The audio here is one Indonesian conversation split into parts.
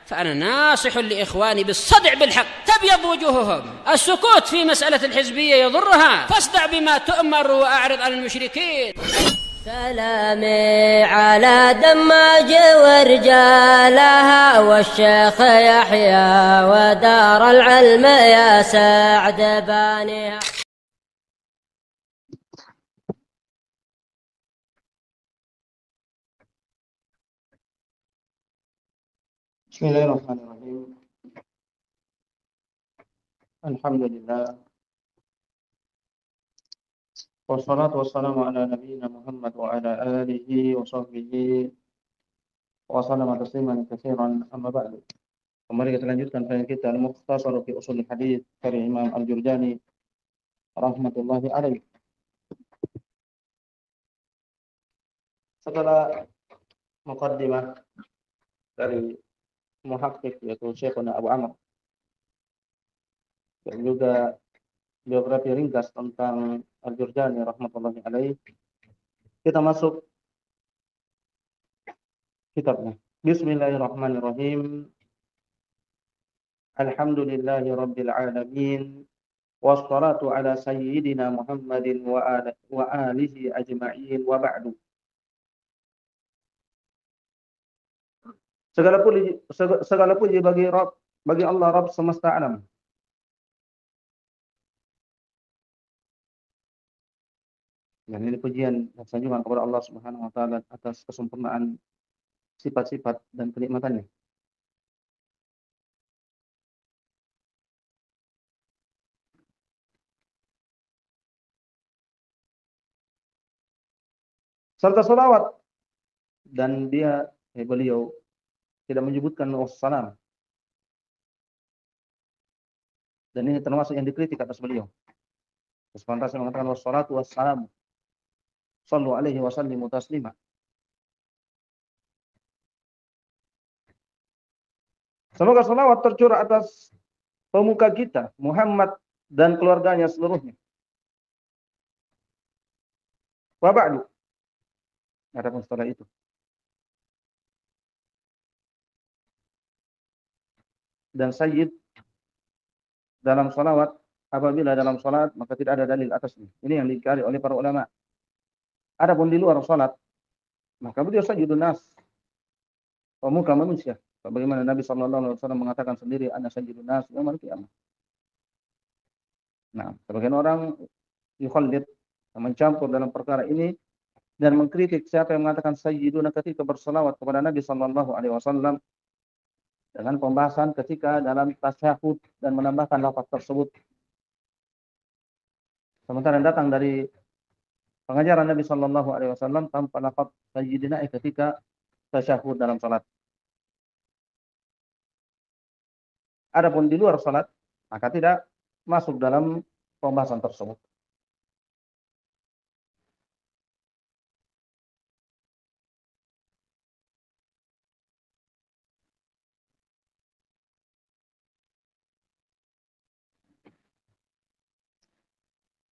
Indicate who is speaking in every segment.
Speaker 1: فأنا ناصح لإخواني بالصدع بالحق تبيض وجوههم. السكوت في مسألة الحزبية يضرها، فاصدع بما تؤمر وأعرض عن المشركين.
Speaker 2: سلامي على دماج ورجالها والشيخ يحيى ودار العلم يا سعد بانيها.
Speaker 3: بسم الله الرحمن الرحيم. الحمد لله والصلاة والسلام على نبينا محمد وعلى آله وصحبه وسلم تسليما كثيرا. أما بعد. Kembali kita lanjutkan kajian kita Al-Mukhtasar fi Ushul Hadits karya Imam Al-Jurjani rahmatullahi alaihi. Setelah muqaddimah dari muhakkik yaitu Syekhuna Abu Amr dan juga biografi ringkas tentang Al-Jurjani rahmatullahi alaihi, kita masuk kitabnya. Bismillahirrahmanirrahim. Alhamdulillahi rabbil alamin wassalatu ala sayyidina Muhammadin wa alihi ajma'in wa ba'du. Segala puji bagi Allah Rabb semesta alam. Dan ini pujian dan sanjungan kepada Allah Subhanahu wa taala atas kesempurnaan sifat-sifat dan kenikmatannya. Serta salawat, dan beliau tidak menyebutkan wassalam. Dan ini termasuk yang dikritik atas beliau. Sepantasnya mengatakan wassalatu wassalamu sallu alaihi wa sallimu taslima. Semoga salawat tercurah atas pemuka kita Muhammad dan keluarganya seluruhnya. Wa ba'du. Adapun setelah itu, dan sayyid dalam salawat, apabila dalam salat maka tidak ada dalil atasnya. Ini yang diingkari oleh para ulama. Adapun di luar salat maka beliau sayyidun nas, pemuka manusia. Bagaimana Nabi sallallahu alaihi wasallam mengatakan sendiri, ana sayyidun nas yaumil qiyamah. Nah, sebagian orang yukhallid, mencampur dalam perkara ini dan mengkritik siapa yang mengatakan sayyiduna ketika berselawat kepada Nabi sallallahu alaihi wasallam dengan pembahasan ketika dalam tasyahud dan menambahkan lafaz tersebut. Sementara yang datang dari pengajaran Nabi sallallahu alaihi wasallam tanpa lafaz sayyidina ketika tasyahud dalam salat. Adapun di luar salat maka tidak masuk dalam pembahasan tersebut.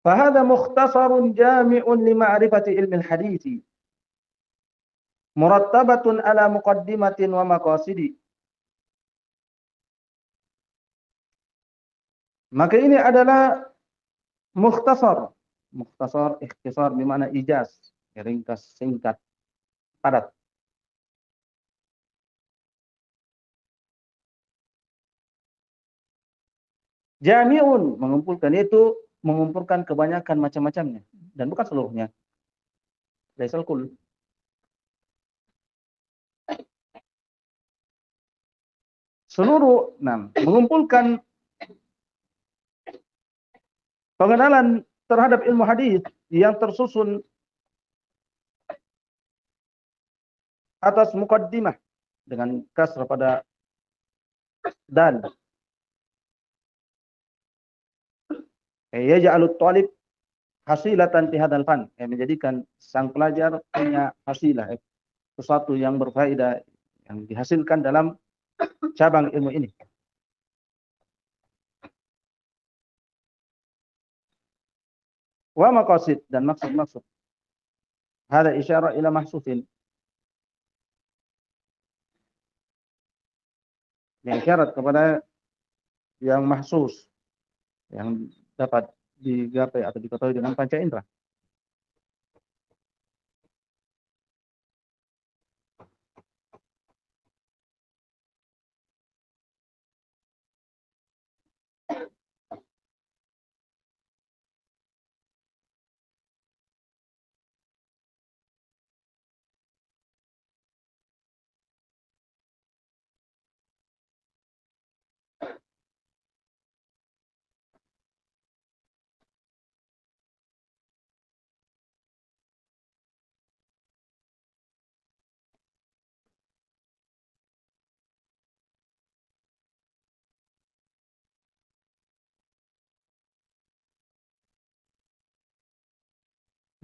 Speaker 3: فهذا مختصر جامع لمعرفة علم الحديث مرتبة على مقدمة ومقاصد. Maka ini adalah mukhtasar. Mukhtasar, ikhtisar bermakna ijaz, ringkas, singkat, padat. Jami'un, mengumpulkan, itu mengumpulkan kebanyakan macam-macamnya dan bukan seluruhnya. Laisal kull. Seluruh, mengumpulkan pengenalan terhadap ilmu hadis yang tersusun atas muqaddimah dengan kasrah pada dal. Yaj'alut talib hasilatan fi hadzal fan, menjadikan sang pelajar punya hasilah, sesuatu yang berfaedah yang dihasilkan dalam cabang ilmu ini. Wa maqasid, dan maksud-maksud. Hada isyarah ila mahsusin. yang syarat kepada yang mahsus, yang dapat digapai atau diketahui dengan panca indera.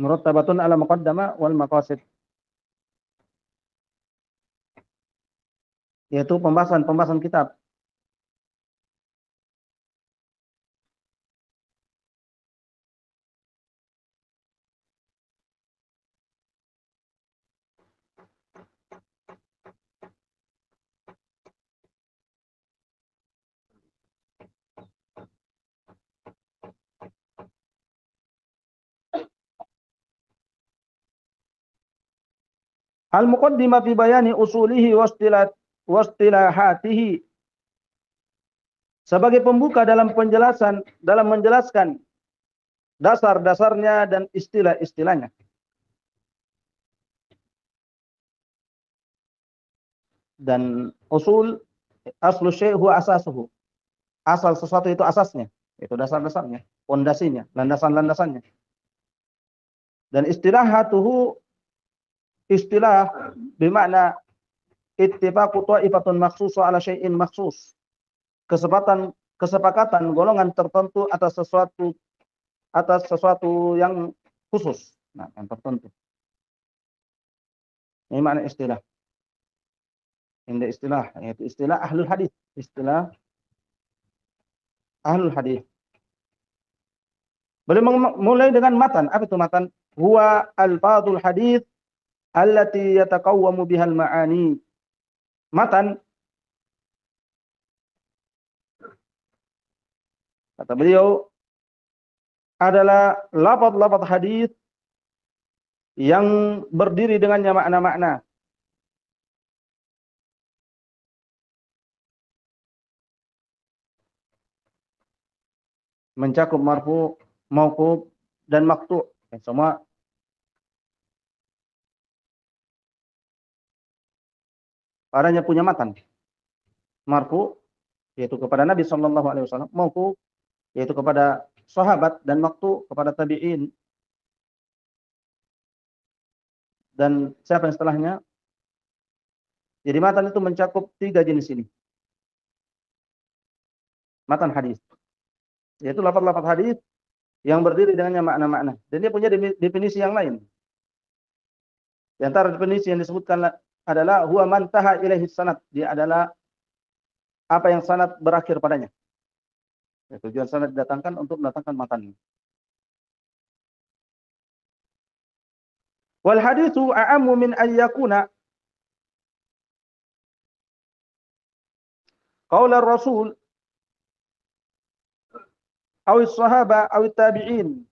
Speaker 3: Murattabatun ala muqaddamah wal maqasid, yaitu pembahasan kitab. Al-muqaddimah fi bayani usulihi wastilahatihi, sebagai pembuka dalam menjelaskan dasar-dasarnya dan istilah-istilahnya. Dan usul, aslu syai' huwa asasuhu. Asal sesuatu itu asasnya, itu dasar-dasarnya, pondasinya, landasan-landasannya. Dan istilahatuhu, istilah bermakna ittifaqu ta'ifatun makhsusa ala syai'in makhsus. Kesepakatan golongan tertentu atas sesuatu yang khusus. Nah, yang tertentu. Ini makna istilah. Ini istilah, yaitu istilah ahlul hadis. Istilah ahlul hadis. Boleh mulai dengan matan. Apa itu matan? Huwa alfadul hadis allati yataqawwamu bihal ma'ani. Matan, kata beliau, adalah lafaz-lafaz hadis yang berdiri dengannya makna-makna. Mencakup marfu, mauquf, dan maqtu'. Semua padanya punya matan. Marfu, yaitu kepada Nabi sallallahu alaihi wasallam, mauquf, yaitu kepada sahabat, dan maqtu' kepada tabi'in. Dan siapa yang setelahnya? Jadi matan itu mencakup 3 jenis ini. Matan hadis, yaitu lafaz-lafaz hadis yang berdiri dengannya makna-makna. Dan dia punya definisi yang lain. Di antara definisi yang disebutkan adalah huwa man taha ilaihi sanad. Dia adalah apa yang sanad berakhir padanya. Ya, tujuan sanad didatangkan untuk mendatangkan matan. Wal haditsu a'ammu min an yakuna qaul ar-rasul aw as-sahaba aw at-tabi'in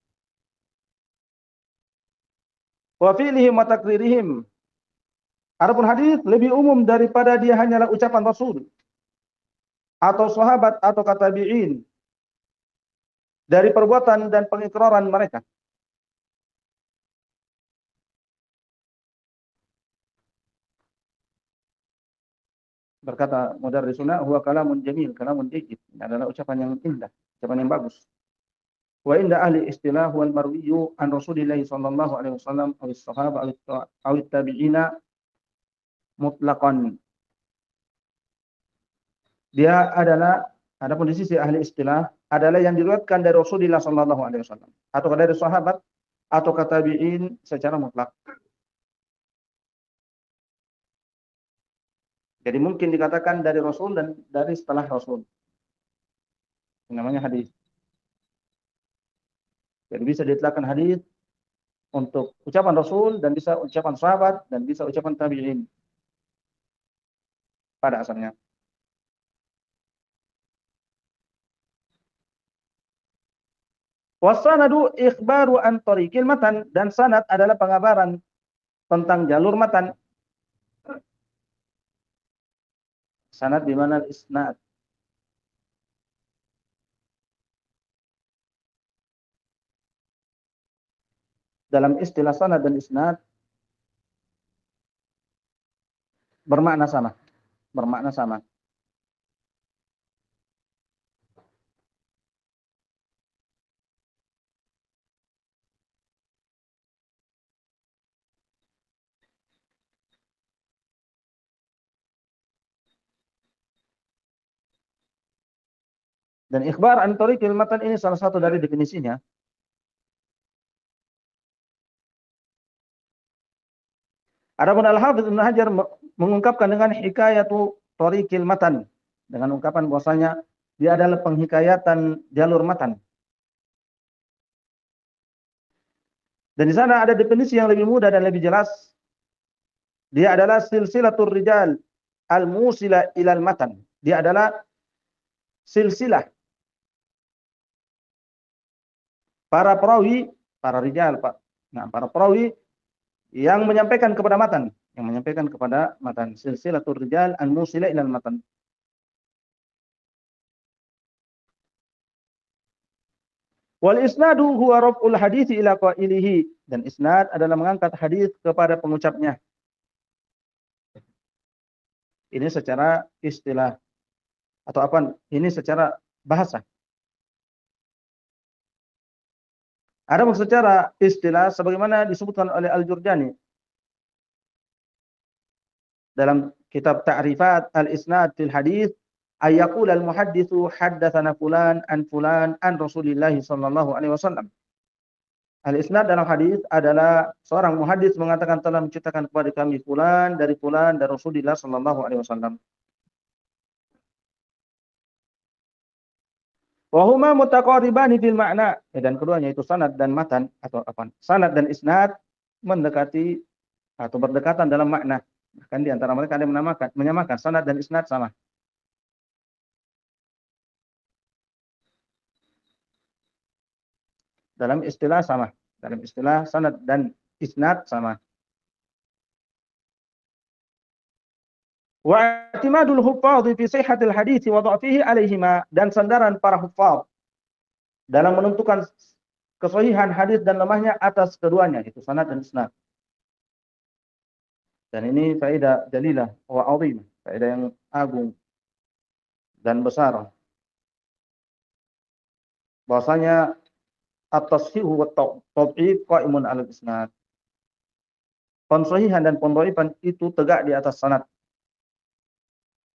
Speaker 3: wa fi'lihim wa takririhim. Adapun hadis lebih umum daripada dia hanyalah ucapan Rasul atau sahabat atau tabi'in, dari perbuatan dan pengikraran mereka. Berkata mudarrisuna, huwa kalamun jamil, kalamun jayyid. Ini adalah ucapan yang indah, ucapan yang bagus. Wa inda ahli istilah wal marwiyu an Rasulillah sallallahu alaihi wasallam aw as-sahaba aw at-tabi'ina mutlaqan. Dia adalah, adapun di sisi ahli istilah, adalah yang diriwayatkan dari Rasulullah sallallahu alaihi wasallam atau dari sahabat atau tabi'in secara mutlak. Jadi mungkin dikatakan dari Rasul dan dari setelah Rasul. Ini namanya hadis. Jadi bisa ditlakkan hadis untuk ucapan Rasul, dan bisa ucapan sahabat, dan bisa ucapan tabi'in pada asalnya. Wasanadu ikhbaru an tariqil matan, dan sanad adalah pengabaran tentang jalur matan. Sanad di mana isnad. Dalam istilah sanad dan isnad bermakna sama, bermakna sama. Dan ikhbar an tariqil matan ini salah satu dari definisinya. Adapun Al-Hafidz Ibnu Hajar mengungkapkan dengan hikayatu tariqil matan, dengan ungkapan bahwasanya dia adalah penghikayatan jalur matan. Dan di sana ada definisi yang lebih mudah dan lebih jelas. Dia adalah silsilatur rijal al-musila ilal matan. Dia adalah silsilah para perawi, para rijal, Pak. Nah, para perawi yang menyampaikan kepada matan, yang menyampaikan kepada matan. Silsilatur rijal al-musila ilal matan. Wal isnadu huwa raf'ul hadithi ila qailihi, dan isnad adalah mengangkat hadis kepada pengucapnya. Ini secara istilah atau apa? Ini secara bahasa. Adapun secara istilah sebagaimana disebutkan oleh Al-Jurjani dalam kitab Ta'rifat al-Isnad fil Hadits, ayyaqul al-muhadditsu haddatsana fulan an Rasulillah sallallahu alaihi wasallam. Al-Isnad dalam hadis adalah seorang muhaddits mengatakan telah menceritakan kepada kami fulan dari Rasulullah sallallahu alaihi wasallam. Wa huma mutaqaribani fil ma'na, dan keduanya itu sanad dan matan atau apa? Sanad dan isnad mendekati atau berdekatan dalam makna. Bahkan di antara mereka ada yang menyamakan sanad dan isnad sama. Dalam istilah sama, dalam istilah sanad dan isnad sama. Wa i'timadul huffadhi fi sihhatil hadits wa dha'fihi 'alaihima, dan sandaran para huffaz dalam menentukan kesahihan hadis dan lemahnya atas keduanya, itu sanad dan isnad. Dan ini faedah jalilah wa 'azimah, faedah yang agung dan besar. Bahwasanya at-tashihu wa at-tad'if qa'imun 'alal isnad. Pensahihan dan pendhaifan itu tegak di atas sanad.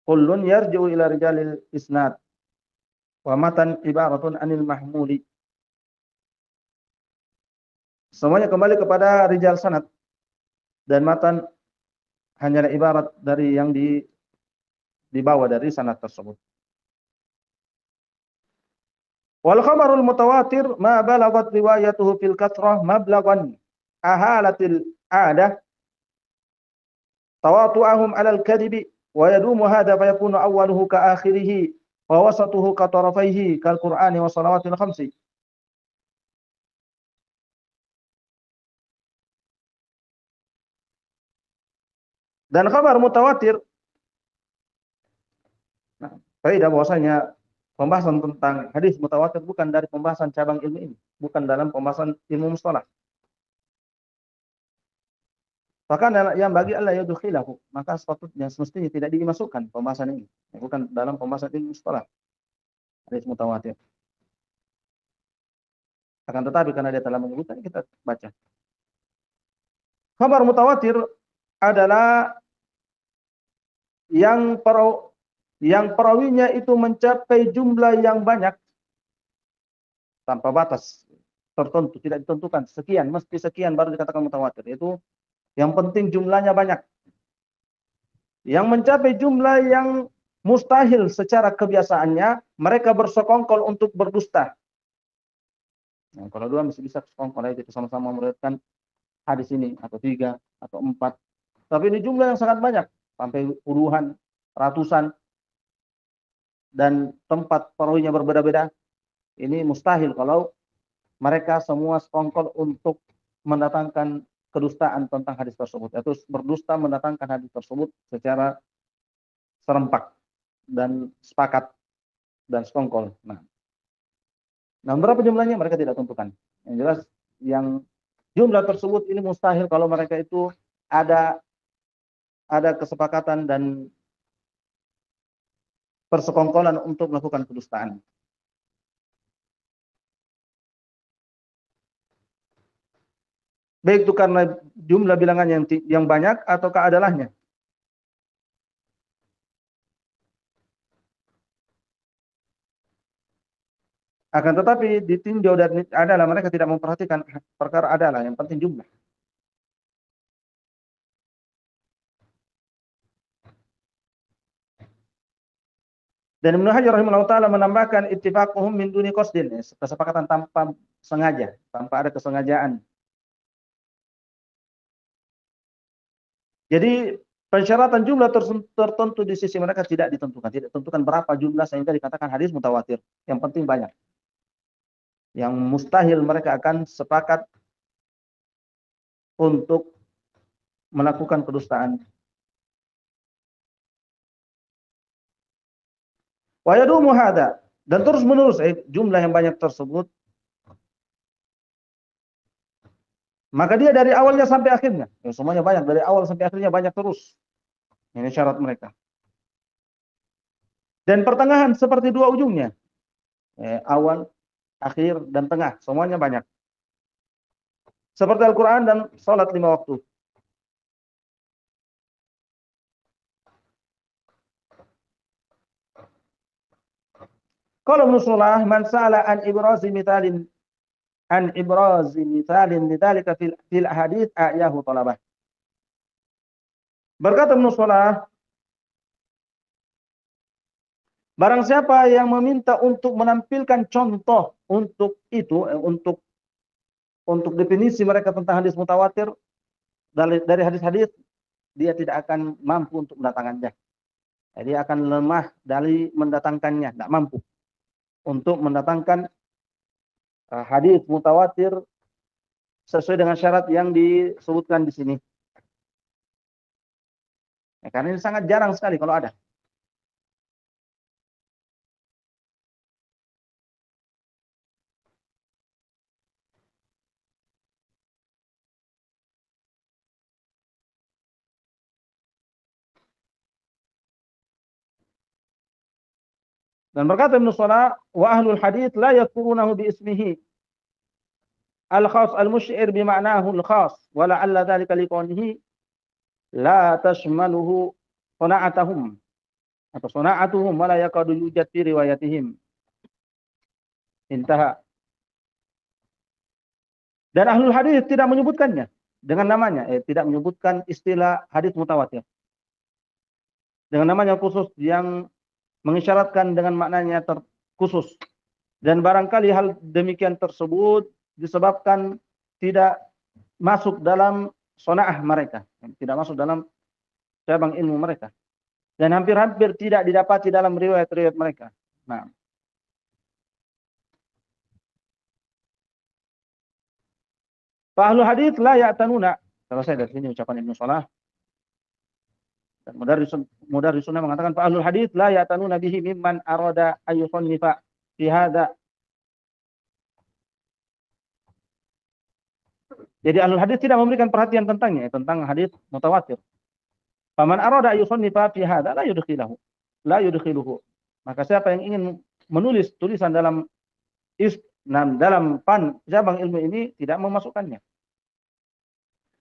Speaker 3: Kullun yarji'u ila rijalil isnad wa matan ibaratun anil mahmuli. Semuanya kembali kepada rijal sanad, dan matan hanyalah ibarat dari yang dibawa dari sanad tersebut. Wal khabarul mutawatir ma balagat riwayatuhu fil kathrah mablaghan ahalatil adah tawatu'ahum 'alal kadhibi wa yadumu hadha fa yakunu awwaluhu ka akhirih wa wasatuhu ka tarafaihi kal Qur'ani wa salawatil khamsi. Dan kabar mutawatir, nah, faedah bahwasanya pembahasan tentang hadis mutawatir bukan dari pembahasan cabang ilmu ini, bukan dalam pembahasan ilmu mustalah. Bahkan yang bagi Allah yudkhilahu, maka sepatutnya semestinya tidak dimasukkan pembahasan ini, bukan dalam pembahasan ilmu mustalah hadis mutawatir. Akan tetapi karena dia telah menyebutkan, kita baca. Kabar mutawatir adalah yang perawinya itu mencapai jumlah yang banyak tanpa batas tertentu, tidak ditentukan sekian, mesti sekian baru dikatakan mutawatir. Itu yang penting jumlahnya banyak. Yang mencapai jumlah yang mustahil secara kebiasaannya, mereka bersekongkol untuk berdusta. Nah, kalau dua masih bisa sekongkol aja, sama-sama meriwayatkan hadis ini, atau 3 atau 4. Tapi ini jumlah yang sangat banyak, sampai puluhan, ratusan, dan tempat perawinya berbeda-beda. Ini mustahil kalau mereka semua sekongkol untuk mendatangkan kedustaan tentang hadis tersebut, yaitu berdusta mendatangkan hadis tersebut secara serempak dan sepakat dan sekongkol. Nah, berapa jumlahnya mereka tidak tentukan. Yang jelas yang jumlah tersebut ini mustahil kalau mereka itu ada kesepakatan dan persekongkolan untuk melakukan kedustaan. Baik itu karena jumlah bilangan yang banyak atau keadalahnya. Akan tetapi ditinjau dan adalah mereka tidak memperhatikan perkara adalah, yang penting jumlah. Dan Ibnu Hajar rahimahullah taala menambahkan ittifaquhum min duni qasdin, kesepakatan tanpa sengaja, tanpa ada kesengajaan. Jadi persyaratan jumlah tertentu di sisi mereka tidak ditentukan, tidak ditentukan berapa jumlah sehingga dikatakan hadis mutawatir. Yang penting banyak. Yang mustahil mereka akan sepakat untuk melakukan kedustaan. Wa yadumu hada, dan terus menerus jumlah yang banyak tersebut, maka dia dari awalnya sampai akhirnya, semuanya banyak, dari awal sampai akhirnya banyak terus. Ini syarat mereka. Dan pertengahan seperti dua ujungnya, awal, akhir, dan tengah, semuanya banyak. Seperti Al-Quran dan salat 5 waktu. Kalau menusulah man sa'ala an ibrazi mithalin lidzalika fil hadits ayahu talabah. Berkata menusulah, barang siapa yang meminta untuk menampilkan contoh untuk itu, untuk definisi mereka tentang hadis mutawatir dari hadis-hadis, dia tidak akan mampu untuk mendatangkannya. Dia akan lemah dari mendatangkannya, tidak mampu untuk mendatangkan hadis mutawatir sesuai dengan syarat yang disebutkan di sini. Karena ini sangat jarang sekali kalau ada. Dan berkata Ibnu Salah, wa ahlul hadits la yadhkurunahu bi ismihi al-khas al-musy'ir bi ma'nahu al-khas, wa la'alla dhalika liqawlihi la tashmaluhu sana'atuhum atau sana'atuhum wa la yaqadu yujad fi riwayatihim. Intaha. Dan ahlul hadits tidak menyebutkannya dengan namanya, tidak menyebutkan istilah hadits mutawatir dengan namanya khusus yang mengisyaratkan dengan maknanya khusus. Dan barangkali hal demikian tersebut disebabkan tidak masuk dalam sona'ah mereka, tidak masuk dalam cabang ilmu mereka, dan hampir-hampir tidak didapati dalam riwayat-riwayat mereka. Nah, Ahlul hadits la ya'tanuna. Selesai dari sini ucapan Ibnu Salah. Dan mudarrisun mengatakan ahlul hadits la ya'tanuna bihi mimman arada ayyusannifa fi hadza. Jadi ahlul hadits tidak memberikan perhatian tentangnya, tentang hadits mutawatir. Faman arada ayyusannifa fi hadza la yudkhiluhu. Maka siapa yang ingin menulis tulisan dalam cabang ilmu ini tidak memasukkannya.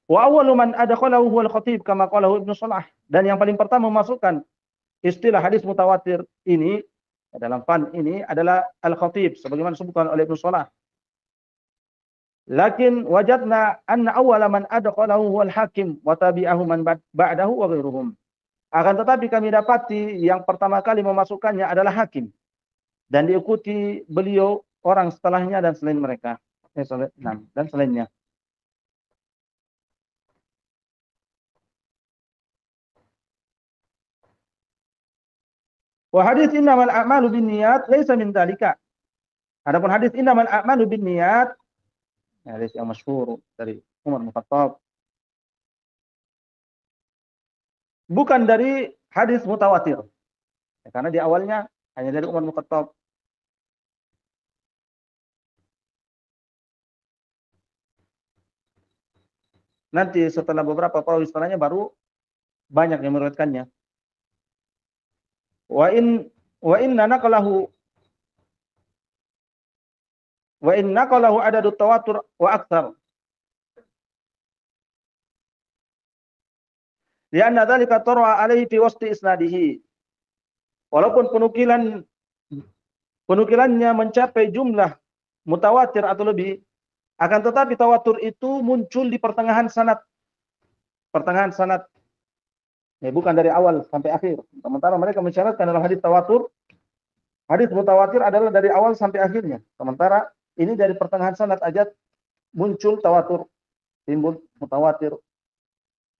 Speaker 3: Wa awwalu man adkhalahu huwal khatib kama qalahu Ibnu Salah. Dan yang paling pertama memasukkan istilah hadis mutawatir ini dalam fan ini adalah al-khatib sebagaimana disebutkan oleh Ibnu Salah. Lakin wajadna anna awwala man adkhalahu huwal hakim wa tabi'ahu man ba'dahu wa ghairuhum. Akan tetapi kami dapati yang pertama kali memasukkannya adalah hakim dan diikuti beliau orang setelahnya dan selain mereka. Dan selainnya. Wa hadits innamal a'malu binniyat laisa min dzalika. Adapun hadis innamal a'malu binniyat hadis yang masyhur dari Umar bin Khattab. Bukan dari hadis mutawatir. Ya, karena di awalnya hanya dari Umar bin Khattab. Nanti setelah beberapa perawi setelahnya baru banyak yang meriwayatkannya. Wa inna naqalahu adadut tawatur wa aktsar. Lianna dzalika tarwa alaihi fi wasti isnadihi. Walaupun penukilannya mencapai jumlah mutawatir atau lebih, akan tetapi tawatur itu muncul di pertengahan sanad. Pertengahan sanad. Ya, bukan dari awal sampai akhir. Sementara mereka mensyaratkan dalam hadis tawatur, hadis mutawatir adalah dari awal sampai akhirnya. Sementara ini dari pertengahan sanad aja muncul tawatur, timbul mutawatir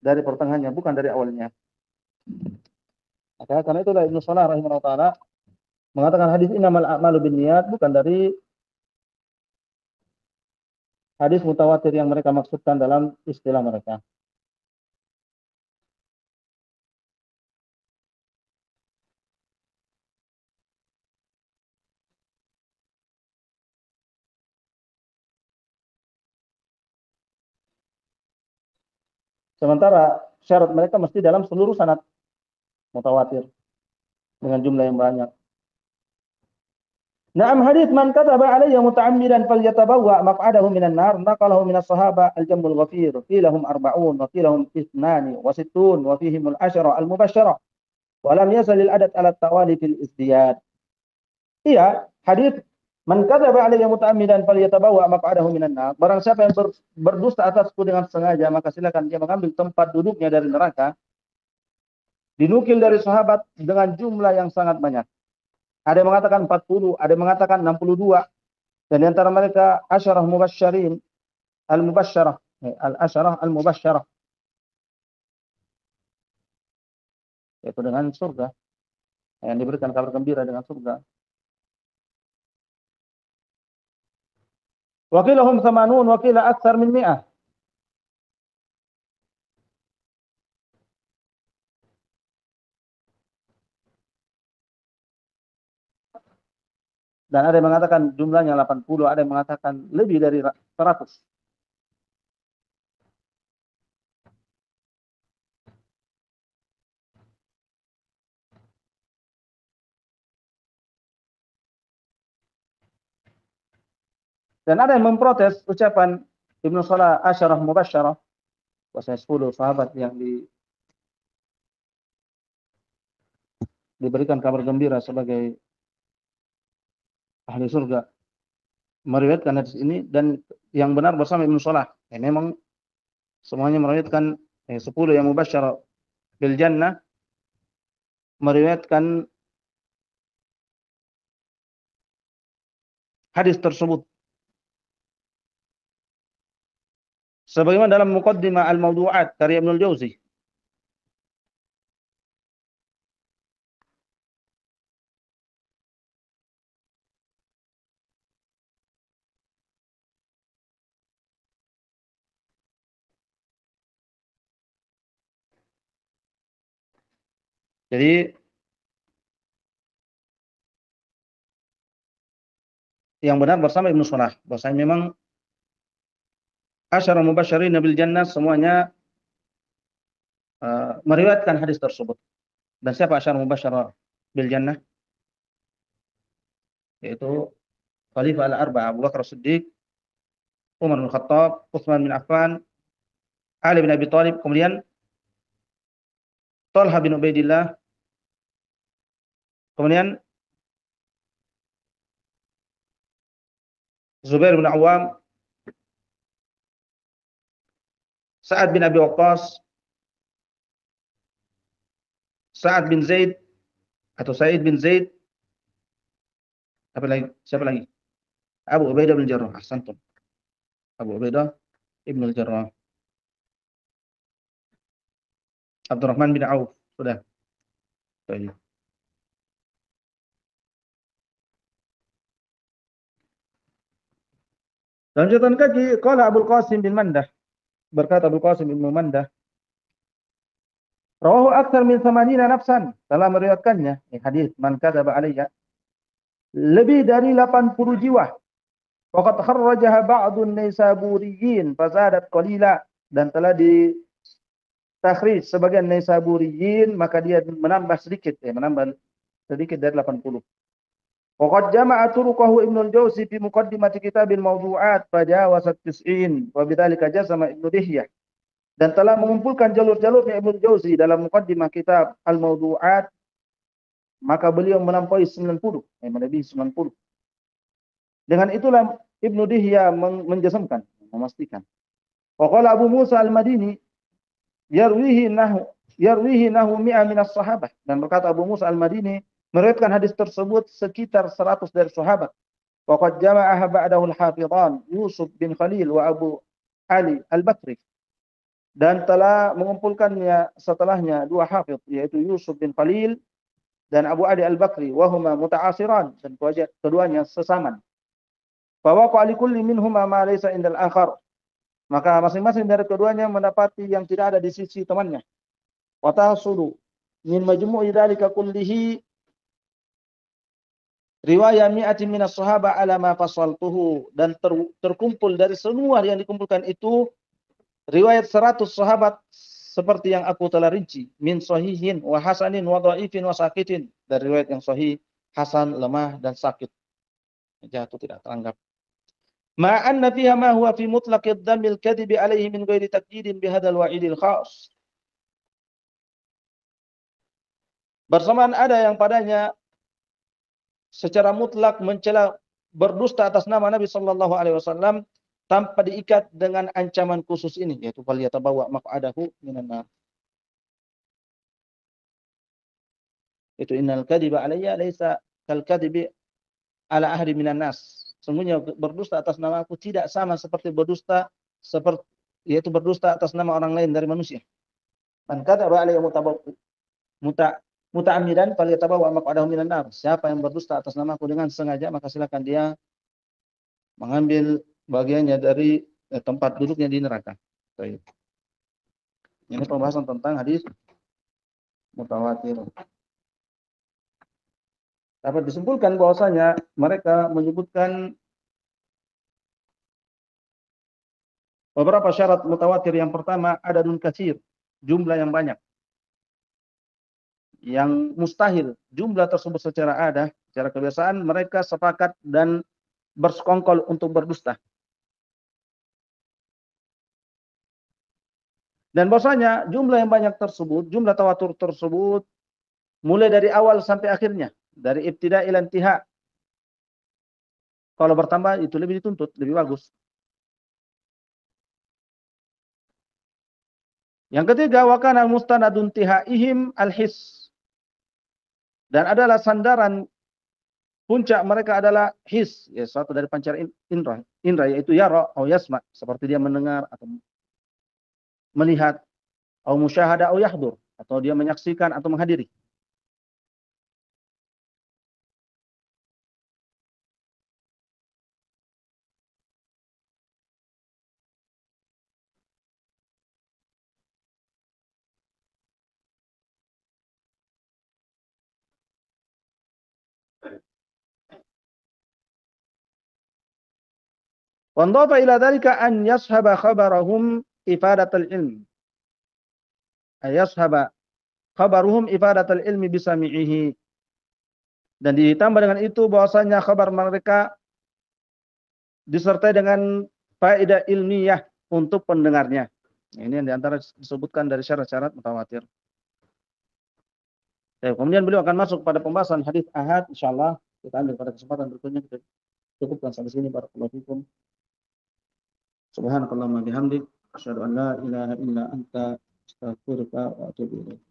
Speaker 3: dari pertengahannya, bukan dari awalnya. Maka karena itulah Ibnu Salah rahimahullah taala mengatakan hadis innamal a'malu binniyat bukan dari hadis mutawatir yang mereka maksudkan dalam istilah mereka. Sementara syarat mereka mesti dalam seluruh sanad mutawatir dengan jumlah yang banyak. Na'am hadits man kataba alayya muta'ammidan falyatabawwa maq'adahu minan nar naqalahu minas sahaba al-jammul ghafir qilahum 40 wa qilahum 62 wa 60 wa fihim al-ashara al-mubashshara wa lam yasal al-adad ala tawali fil izdiyad. Iya, hadits man kataba alayya muta'ammidan falyatabawwa maq'adahu minan nar. Barang siapa yang berdusta atasku dengan sengaja maka silakan dia mengambil tempat duduknya dari neraka. Dinukil dari sahabat dengan jumlah yang sangat banyak. Ada yang mengatakan 40, ada yang mengatakan 62. Dan di antara mereka asyarah mubasysyirin al-mubasysyarah, al-asyarah al-mubasysyarah. Yaitu dengan surga. Yang diberikan kabar gembira dengan surga. Wa qilahum 80 wa qila aktsar min 100. Dan ada yang mengatakan jumlahnya 80, ada yang mengatakan lebih dari 100. Dan ada yang memprotes ucapan Ibnu Salah asyarah mubasysyarah, bahwasanya 10 sahabat yang diberikan kabar gembira sebagai ahli surga meriwayatkan hadis ini, dan yang benar bersama Ibnu Salah. Memang semuanya meriwayatkan 10 yang mubasysyarah bil jannah meriwayatkan hadis tersebut. Sebagaimana dalam Muqaddimah Al-Mawdu'at karya Ibnu Al-Jauzi. Jadi yang benar bersama Ibnu Salah, bahwasanya memang asyara mubasysyirin bil jannah semuanya meriwayatkan hadis tersebut. Dan siapa asyara mubasysyirah bil jannah? Yaitu Khalifah al-Arba'ah, Abu Bakar As-Siddiq, Umar bin Khattab, Utsman bin Affan, Ali bin Abi Thalib, kemudian Talha bin Ubaidillah, kemudian Zubair bin Awam, Sa'ad bin Abi Waqqas, Sa'ad bin Zaid atau Sa'id bin Zaid, apa lagi? Siapa lagi? Abu Ubaidah bin Jarrah. Ahsantum. Abu Ubaidah ibn Jarrah. Abdurrahman bin Auf. Sudah. Baik. Dalam catatan kaki, qala Abul Qasim bin Mandah, berkata Abul Qasim bin Mandah, rawahu aktsar min 80 nafsan, telah meriwayatkannya hadis man kadzaba alayya, lebih dari 80 jiwa. Waqad kharrajaha ba'dun Naisaburiyin fazadat qalila, dan telah ditakhrij sebagian Naisaburiyin, maka dia menambah sedikit menambah sedikit dari 80. Waqad jama'a turuqahu Ibnu al-Jauzi fi muqaddimati kitabil mawdu'at fajawazat 90 wa bidzalika jazama Ibnu Dihyah, dan telah mengumpulkan jalur-jalurnya Ibnu al-Jauzi dalam muqaddimah kitab al-mawdu'at, maka beliau melampaui 90, melebihi 90. Dengan itulah Ibnu Dihyah menjazmkan, memastikan. Wa qala Abu Musa al-Madini yarwihi nahu mi'a minas sahabah, dan berkata Abu Musa al-Madini meriwayatkan hadis tersebut sekitar 100 dari sahabat. Wa qad jama'aha ba'dahu al-hafidhan Yusuf bin Khalil wa Abu Ali al-Bakri, dan telah mengumpulkannya setelahnya dua hafidh, yaitu Yusuf bin Khalil dan Abu Ali al-Bakri, wa huma muta'asiran, dan keduanya sesaman. Fa waqa li kulli minhuma ma laysa indal akhar, maka masing-masing dari keduanya mendapati yang tidak ada di sisi temannya. Wa tahsulu min majmu'i dzalika kullihi riwayat mi'atin minas sahaba ala ma fasaltuhu, dan terkumpul dari semua yang dikumpulkan itu riwayat 100 sahabat seperti yang aku telah rinci, min sahihin wa hasanin wa dhaifin wa sakitin, dari riwayat yang sahih, hasan, lemah, dan sakit, jatuh tidak teranggap. Ma anna fiha ma huwa fi mutlaqid dhammil kadhibi alaihi min ghairi taqyidin bihadzal wa'idil khas. Bersamaan ada yang padanya secara mutlak mencela berdusta atas nama Nabi sallallahu alaihi wasallam tanpa diikat dengan ancaman khusus ini, yaitu faliyatabawa maq'adahu minan nar. Itu innal kadhiba alayya laisa kal kadhibi ala ahli minan nas. Sungguhnya berdusta atas nama aku tidak sama seperti berdusta yaitu berdusta atas nama orang lain dari manusia. Man kadzaba alayya muta'ammidan falyatabawa maq'adahu minan nar. Siapa yang berdusta atas nama aku dengan sengaja, maka silakan dia mengambil bagiannya dari tempat duduknya di neraka. Baik. Ini pembahasan tentang hadis mutawatir. Dapat disimpulkan bahwasanya mereka menyebutkan beberapa syarat mutawatir. Yang pertama, adadun katsir, jumlah yang banyak. Yang mustahil, jumlah tersebut secara kebiasaan mereka sepakat dan bersekongkol untuk berdusta. Dan bahwasanya jumlah yang banyak tersebut, jumlah tawatur tersebut mulai dari awal sampai akhirnya, dari ibtida ila intiha. Kalau bertambah itu lebih dituntut, lebih bagus. Yang ketiga, wa kana mustanadun tihaihim al-his, dan adalah sandaran puncak mereka adalah his, ya, suatu dari pancar indra, yaitu yara atau yasma, seperti dia mendengar atau melihat, atau musyahada atau yahdur, atau dia menyaksikan atau menghadiri. Wa ndhafa ila dzalika an yashaba khabarahum ifadatul ilm. Ayashaba khabaruhum ifadatul ilmi bisami'ihi. Dan ditambah dengan itu bahwasanya kabar mereka disertai dengan faedah ilmiah untuk pendengarnya. Ini yang diantara disebutkan dari syarat-syarat mutawatir. Kemudian beliau akan masuk pada pembahasan hadis ahad, insyaallah kita ambil pada kesempatan berikutnya. Kita cukupkan sampai sini. Barakallahu fikum. Subhanakallahumma bihamdik asyhadu an la ilaha illa anta astaghfiruka wa atubu ilaik.